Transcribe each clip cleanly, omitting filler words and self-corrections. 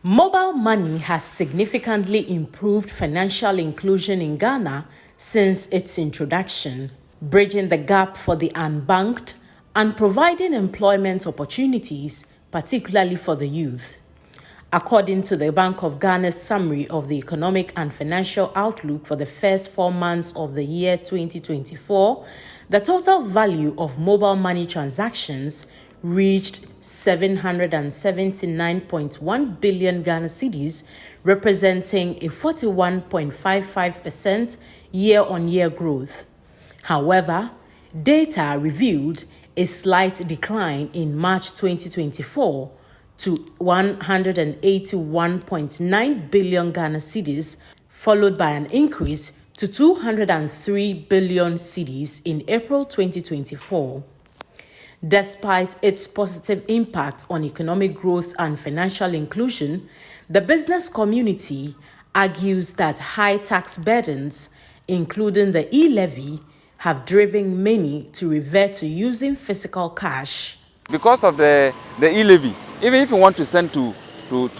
Mobile money has significantly improved financial inclusion in Ghana since its introduction, bridging the gap for the unbanked and providing employment opportunities, particularly for the youth. According to the Bank of Ghana's summary of the economic and financial outlook for the first 4 months of the year 2024, the total value of mobile money transactions reached 779.1 billion Ghana cedis, representing a 41.55% year-on-year growth. However, data revealed a slight decline in March 2024 to 181.9 billion Ghana cedis, followed by an increase to 203 billion cedis in April 2024. Despite its positive impact on economic growth and financial inclusion, the business community argues that high tax burdens, including the E-Levy, have driven many to revert to using physical cash. Because of the E-Levy, even if you want to send to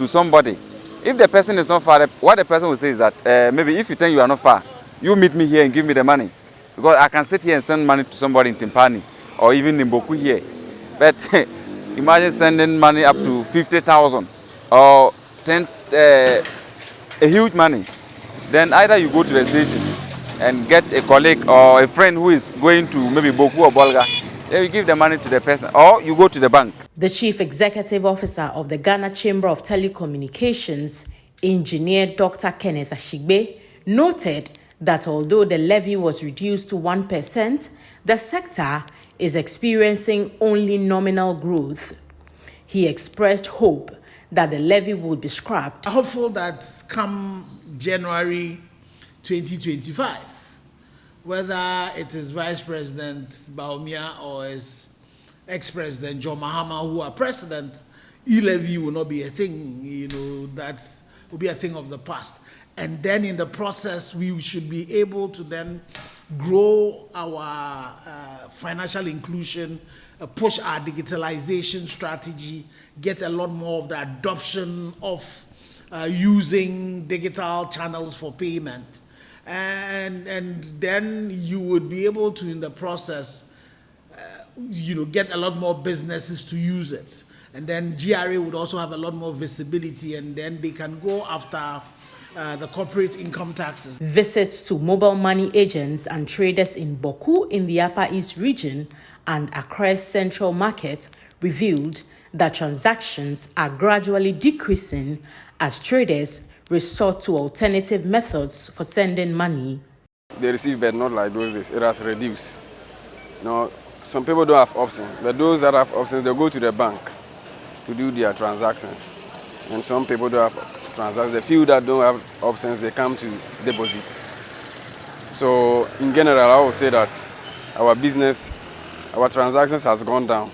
somebody, if the person is not far, what the person will say is that maybe if you think you are not far, you meet me here and give me the money. Because I can sit here and send money to somebody in Timpani or even in Boku here. But imagine sending money up to 50,000 or a huge money. Then either you go to the station and get a colleague or a friend who is going to maybe Boku or Bolga, then you give the money to the person, or you go to the bank. The Chief Executive Officer of the Ghana Chamber of Telecommunications, Engineer Dr. Kenneth Ashigbe, noted that although the levy was reduced to 1%, the sector is experiencing only nominal growth. He expressed hope that the levy would be scrapped. I'm hopeful that come January 2025, whether it is Vice President Bawumia or his ex-president John Mahama who are president, E-Levy will not be a thing, that will be a thing of the past. And then in the process, we should be able to then grow our financial inclusion, push our digitalization strategy, get a lot more of the adoption of using digital channels for payment. And then you would be able to, in the process, get a lot more businesses to use it. And then GRA would also have a lot more visibility, and then they can go after the corporate income taxes. Visits to mobile money agents and traders in Boku in the Upper East region and Accra's Central Market revealed that transactions are gradually decreasing as traders resort to alternative methods for sending money. They receive, but not like those days. It has reduced. Some people don't have options, but those that have options, they go to the bank to do their transactions. And some people don't have transactions. The few that don't have options, they come to deposit. So in general, I would say that our transactions has gone down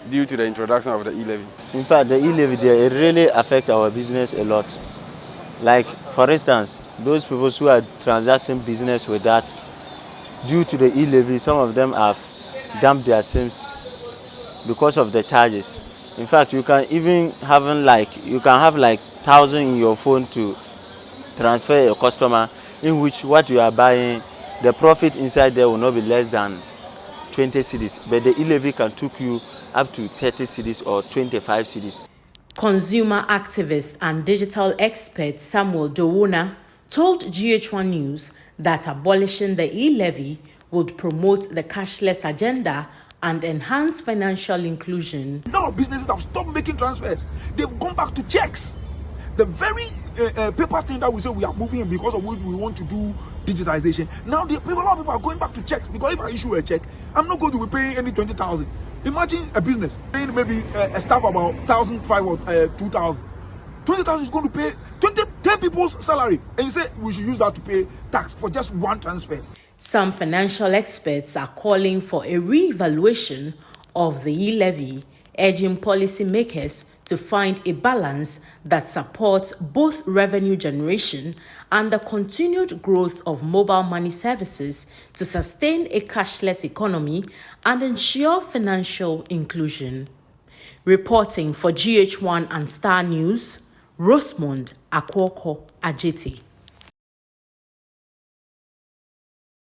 due to the introduction of the E-Levy. In fact, the E-Levy, it really affects our business a lot. Like, for instance, those people who are transacting business with that, due to the E-Levy, some of them have dumped their SIMs because of the charges. In fact, you can even have like 1,000 in your phone to transfer a customer, in which what you are buying, the profit inside there will not be less than 20 cedis, but the E-Levy can take you up to 30 cedis or 25 cedis. Consumer activist and digital expert Samuel Dowona told GHOneNews that abolishing the E-Levy would promote the cashless agenda and enhance financial inclusion. A lot of businesses have stopped making transfers. They've gone back to checks. The very paper thing that we say we are moving in because of which we want to do digitization. Now a lot of people are going back to checks, because if I issue a check, I'm not going to be paying any 20,000. Imagine a business paying maybe a staff about 1,500 or 2,000. 20,000 is going to pay 10 people's salary, and you say we should use that to pay tax for just one transfer. Some financial experts are calling for a re-evaluation of the E-Levy, urging policymakers to find a balance that supports both revenue generation and the continued growth of mobile money services to sustain a cashless economy and ensure financial inclusion. Reporting for GHOne and Starr News, Rosemond, Akuorkor, Adjetey.